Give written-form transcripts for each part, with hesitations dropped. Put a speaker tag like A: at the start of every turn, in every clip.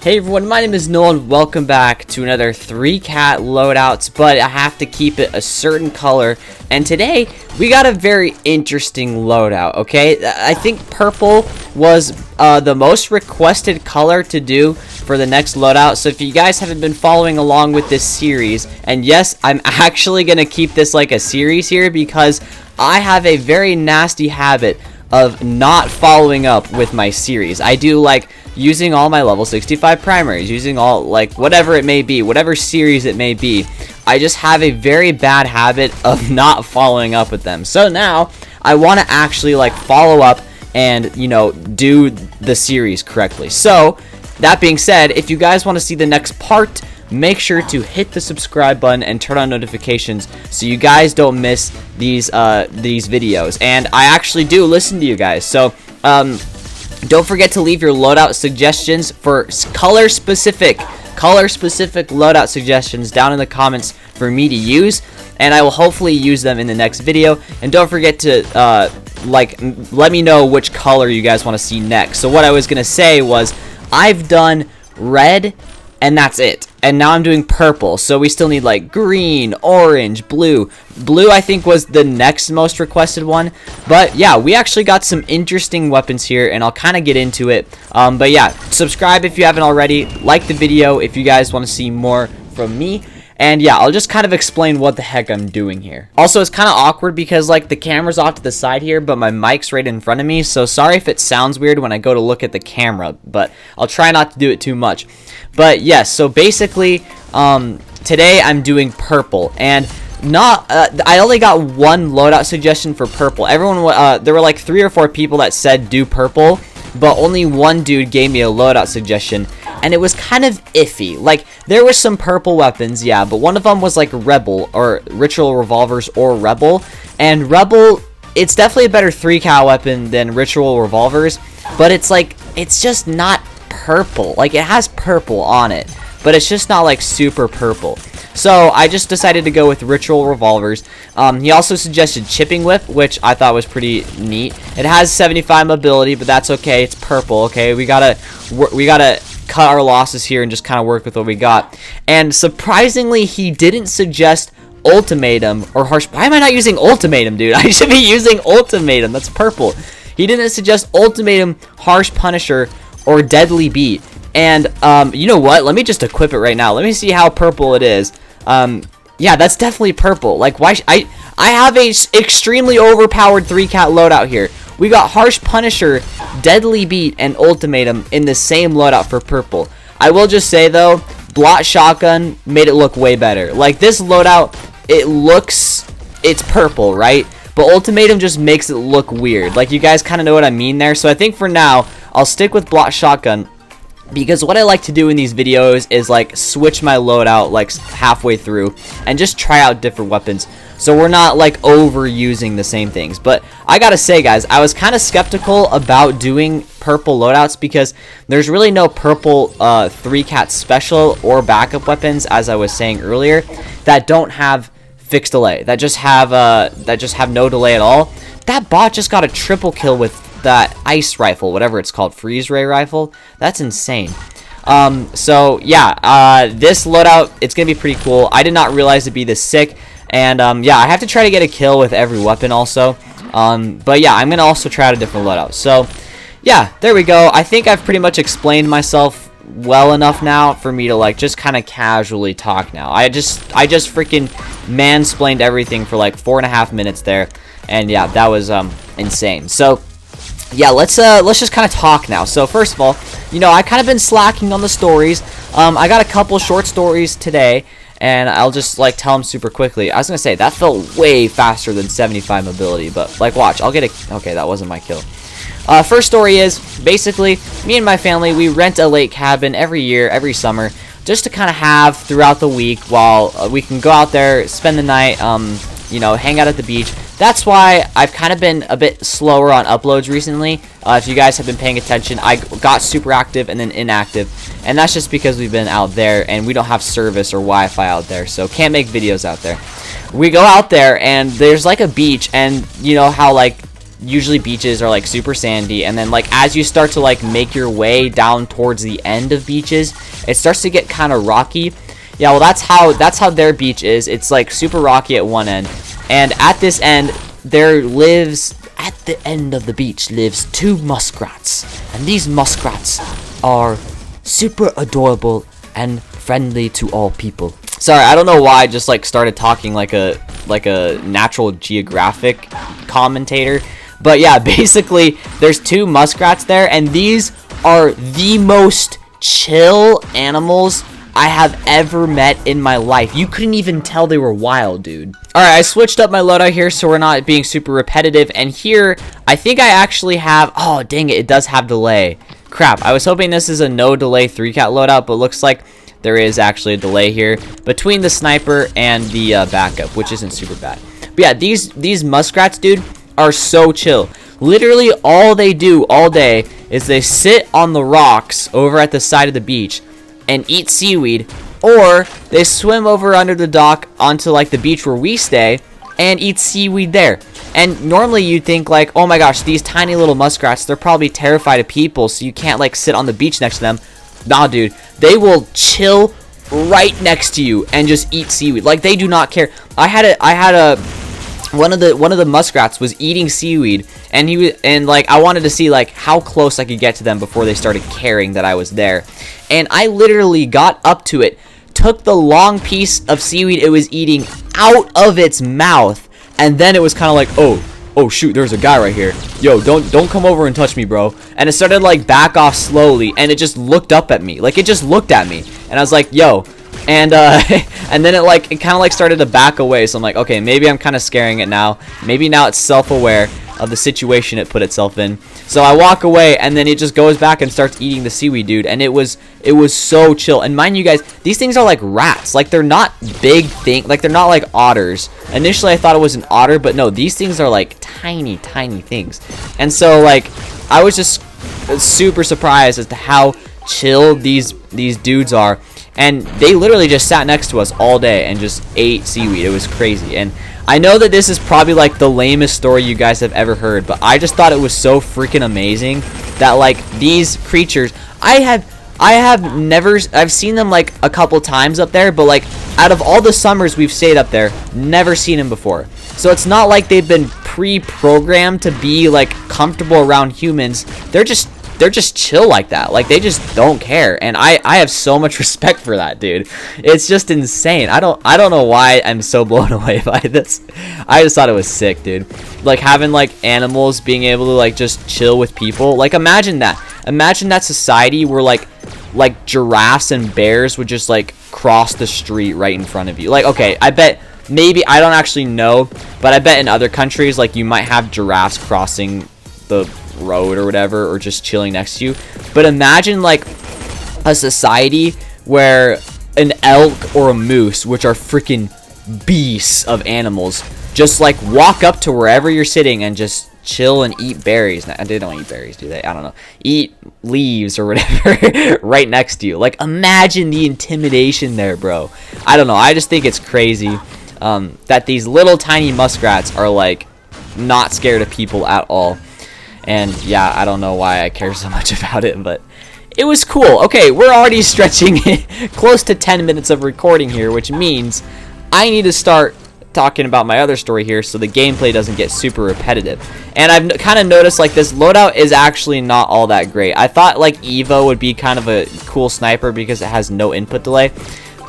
A: Hey everyone, my name is Noel and welcome back to another 3-cat loadouts, but I have to keep it a certain color. And today, we got a very interesting loadout, okay? I think purple was the most requested color to do for the next loadout. So if you guys haven't been following along with this series, and yes, I'm actually going to keep this like a series here because I have a very nasty habit of not following up with my series. I do like using all my level 65 primaries, using all like whatever it may be, whatever series it may be. I just have a very bad habit of not following up with them. So now I want to actually like follow up and, you know, do the series correctly. So that being said, if you guys want to see the next part, make sure to hit the subscribe button and turn on notifications so you guys don't miss these videos. And I actually do listen to you guys, so don't forget to leave your loadout suggestions for color specific loadout suggestions down in the comments for me to use, and I will hopefully use them in the next video. And don't forget to let me know which color you guys want to see next. So what I was gonna say was I've done red and that's it. And now I'm doing purple. So we still need like green, orange, blue. Blue I think was the next most requested one. But yeah, we actually got some interesting weapons here and I'll kind of get into it. But yeah, subscribe if you haven't already. Like the video if you guys want to see more from me. And yeah, I'll just kind of explain what the heck I'm doing here. Also, it's kind of awkward because like the camera's off to the side here, but my mic's right in front of me. So sorry if it sounds weird when I go to look at the camera, but I'll try not to do it too much. But yes, so basically, today I'm doing purple, and I only got one loadout suggestion for purple. Everyone, there were like 3 or 4 people that said do purple, but only one dude gave me a loadout suggestion, and it was kind of iffy. Like, there were some purple weapons, yeah, but one of them was like Rebel, or Ritual Revolvers, or Rebel, and Rebel, it's definitely a better 3-cal weapon than Ritual Revolvers, but it's like, it's just not purple. Like, it has purple on it, but it's just not like super purple. So I just decided to go with Ritual Revolvers. He also suggested Chipping Whip, which I thought was pretty neat. It has 75 mobility, but that's okay. It's purple. Okay, we gotta cut our losses here and just kind of work with what we got. And surprisingly, he didn't suggest Ultimatum or Harsh. Why am I not using Ultimatum, dude? I should be using Ultimatum. That's purple. He didn't suggest Ultimatum, Harsh Punisher, or Deadly Beat. And you know what? Let me just equip it right now. Let me see how purple it is. Yeah, that's definitely purple. Like, why? I have a extremely overpowered 3-cat loadout here. We got Harsh Punisher, Deadly Beat, and Ultimatum in the same loadout for purple. I will just say though, Blot Shotgun made it look way better. Like, this loadout, it's purple, right? But Ultimatum just makes it look weird. Like, you guys kind of know what I mean there. So I think for now, I'll stick with Blot Shotgun, because what I like to do in these videos is like switch my loadout like halfway through and just try out different weapons, so we're not like overusing the same things. But I gotta say, guys, I was kind of skeptical about doing purple loadouts because there's really no purple 3-cat special or backup weapons, as I was saying earlier, that don't have fixed delay, that just have no delay at all. That bot just got a triple kill with that ice rifle, whatever it's called, freeze ray rifle. That's insane. So yeah, this loadout, it's gonna be pretty cool. I did not realize it'd be this sick, and yeah, I have to try to get a kill with every weapon also. But yeah, I'm gonna also try out a different loadout. So yeah, there we go. I think I've pretty much explained myself well enough now for me to like just kind of casually talk now. I just freaking mansplained everything for like 4.5 minutes there, and yeah, that was insane. So yeah, let's just kind of talk now. So first of all, you know, I kind of been slacking on the stories. I got a couple short stories today, and I'll just like tell them super quickly. I was gonna say that felt way faster than 75 mobility, but like, watch, I'll get it. Okay, that wasn't my kill. First story is basically me and my family, we rent a lake cabin every year, every summer, just to kind of have throughout the week while we can go out there, spend the night, you know, hang out at the beach. That's why I've kind of been a bit slower on uploads recently. If you guys have been paying attention, I got super active and then inactive, and that's just because we've been out there and we don't have service or Wi-Fi out there, so can't make videos out there. We go out there and there's like a beach, and you know how like usually beaches are like super sandy, and then like as you start to like make your way down towards the end of beaches, it starts to get kind of rocky. Yeah, well, that's how their beach is. It's like super rocky at one end, and at this end at the end of the beach lives 2 muskrats, and these muskrats are super adorable and friendly to all people. Sorry, I don't know why I just like started talking like a Natural Geographic commentator, but yeah, basically there's 2 muskrats there, and these are the most chill animals I have ever met in my life. You couldn't even tell they were wild, dude. Alright, I switched up my loadout here so we're not being super repetitive, and here I think I actually have, oh dang it, it does have delay. Crap, I was hoping this is a no delay 3-cat loadout, but looks like there is actually a delay here between the sniper and the backup, which isn't super bad. But yeah, these muskrats, dude, are so chill. Literally all they do all day is they sit on the rocks over at the side of the beach and eat seaweed, or they swim over under the dock onto like the beach where we stay and eat seaweed there. And normally you'd think like, oh my gosh, these tiny little muskrats, they're probably terrified of people, so you can't like sit on the beach next to them. Nah, dude, they will chill right next to you and just eat seaweed. Like, they do not care. One of the muskrats was eating seaweed, and like I wanted to see like how close I could get to them before they started caring that I was there. And I literally got up to it, took the long piece of seaweed it was eating out of its mouth, and then it was kind of like, oh shoot, there's a guy right here. Yo, don't come over and touch me, bro. And it started like back off slowly, and it just looked up at me. Like, it just looked at me, and I was like, yo. And and then it kind of like started to back away. So I'm like, okay, maybe I'm kind of scaring it now. Maybe now it's self-aware of the situation it put itself in. So I walk away, and then it just goes back and starts eating the seaweed, dude. And it was so chill. And mind you guys, these things are like rats. Like, they're not big thing. Like, they're not like otters. Initially I thought it was an otter, but no, these things are like tiny things. And so like I was just super surprised as to how chill these dudes are. And they literally just sat next to us all day and just ate seaweed. It was crazy. And I know that this is probably like the lamest story you guys have ever heard, but I just thought it was so freaking amazing that like these creatures, I've seen them like a couple times up there, but like out of all the summers we've stayed up there, never seen them before. So it's not like they've been pre-programmed to be like comfortable around humans. They're just chill like that. Like, they just don't care, and I have so much respect for that, dude. It's just insane. I don't know why I'm so blown away by this. I just thought it was sick, dude. Like, having like animals being able to like just chill with people. Like, imagine that society where like giraffes and bears would just like cross the street right in front of you. Like, okay, I bet, maybe, I don't actually know, but I bet in other countries like you might have giraffes crossing the road or whatever, or just chilling next to you. But imagine like a society where an elk or a moose, which are freaking beasts of animals, just like walk up to wherever you're sitting and just chill and eat berries. They don't eat berries, do they? I don't know. Eat leaves or whatever right next to you. Like, imagine the intimidation there, bro. I don't know. I just think it's crazy that these little tiny muskrats are like not scared of people at all. And yeah, I don't know why I care so much about it, but it was cool. Okay, we're already stretching close to 10 minutes of recording here, which means I need to start talking about my other story here so the gameplay doesn't get super repetitive. And I've kind of noticed like this loadout is actually not all that great. I thought like Evo would be kind of a cool sniper because it has no input delay,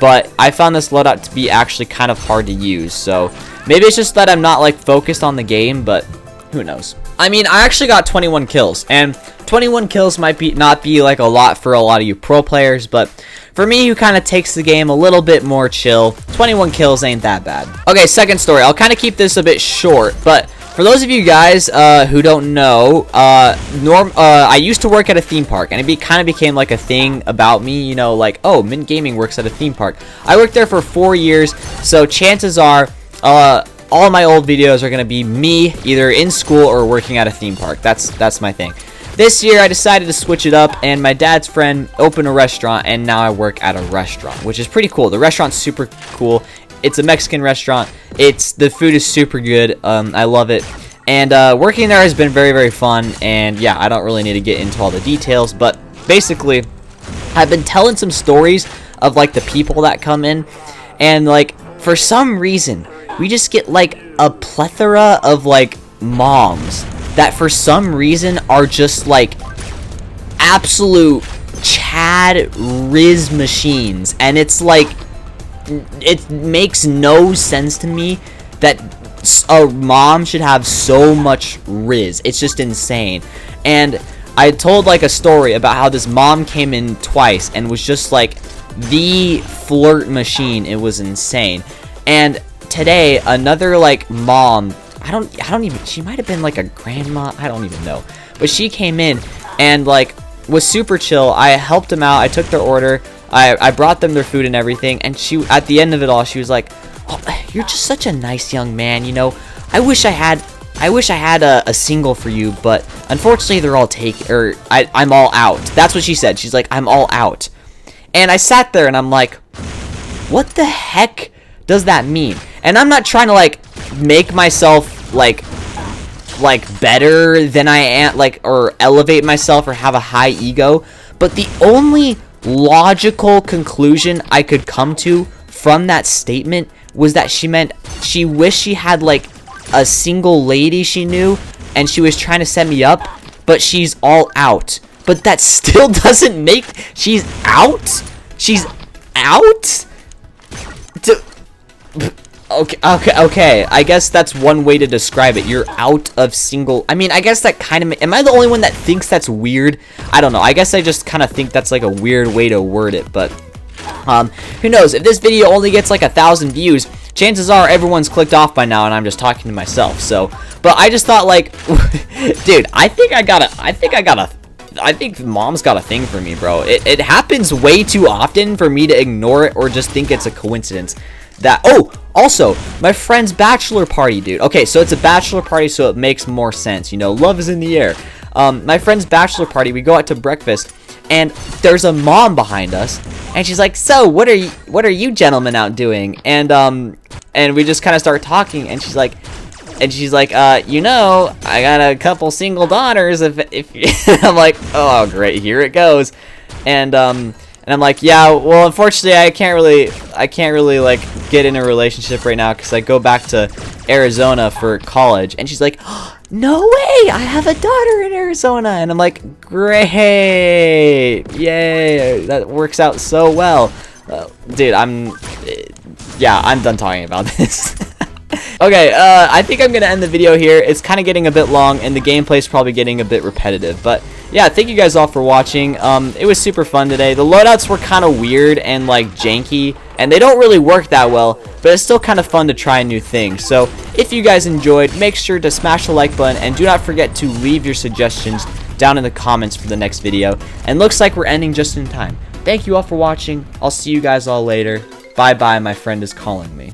A: but I found this loadout to be actually kind of hard to use. So maybe it's just that I'm not like focused on the game, but who knows. I mean, I actually got 21 kills, and 21 kills might not be like a lot for a lot of you pro players, but for me, who kind of takes the game a little bit more chill, 21 kills ain't that bad. Okay, second story. I'll kind of keep this a bit short, but for those of you guys who don't know, I used to work at a theme park, and it kind of became like a thing about me, you know, like, oh, Mint Gaming works at a theme park. I worked there for 4 years, so chances are, all my old videos are going to be me either in school or working at a theme park. That's my thing. This year, I decided to switch it up, and my dad's friend opened a restaurant, and now I work at a restaurant, which is pretty cool. The restaurant's super cool. It's a Mexican restaurant. The food is super good. I love it. And working there has been very, very fun. And yeah, I don't really need to get into all the details, but basically, I've been telling some stories of like the people that come in, and like for some reason we just get like a plethora of like moms that for some reason are just like absolute Chad Riz machines, and it's like it makes no sense to me that a mom should have so much Riz. It's just insane. And I told like a story about how this mom came in twice and was just like the flirt machine. It was insane. And today another like mom, I don't even, she might have been like a grandma, I don't even know, but she came in and like was super chill. I helped them out. I took their order. I brought them their food and everything, and she, at the end of it all, she was like, "Oh, you're just such a nice young man, you know. I wish I had a single for you, but unfortunately they're all taken, or I'm all out." That's what she said. She's like, "I'm all out." And I sat there and I'm like, what the heck does that mean? And I'm not trying to like make myself like better than I am, like, or elevate myself or have a high ego, but the only logical conclusion I could come to from that statement was that she meant she wished she had like a single lady she knew and she was trying to set me up, but she's all out. But that still doesn't make, she's out? She's out? Okay, I guess that's one way to describe it. You're out of single. I mean, I guess that kind of, am I the only one that thinks that's weird? I don't know. I guess I just kind of think that's like a weird way to word it, but who knows? If this video only gets like 1,000 views, chances are everyone's clicked off by now and I'm just talking to myself. So, but I just thought like, dude, I think mom's got a thing for me, bro. It happens way too often for me to ignore it or just think it's a coincidence. That, oh, also, my friend's bachelor party, dude. Okay, so it's a bachelor party, so it makes more sense. You know, love is in the air. My friend's bachelor party, we go out to breakfast, and there's a mom behind us, and she's like, "So, what are you gentlemen out doing?" And we just kind of start talking, and she's like, you know, I got a couple single daughters. If I'm like, oh great, here it goes, and I'm like, yeah, well, unfortunately, I can't really like get in a relationship right now because I go back to Arizona for college. And she's like, oh, no way, I have a daughter in Arizona. And I'm like, great, yay, that works out so well. Dude, I'm done talking about this. Okay, I think I'm gonna end the video here. It's kind of getting a bit long, and the gameplay's probably getting a bit repetitive. But yeah, thank you guys all for watching. It was super fun today. The loadouts were kind of weird and like janky, and they don't really work that well, but it's still kind of fun to try new things. So if you guys enjoyed, make sure to smash the like button, and do not forget to leave your suggestions down in the comments for the next video. And looks like we're ending just in time. Thank you all for watching. I'll see you guys all later. Bye bye, my friend is calling me.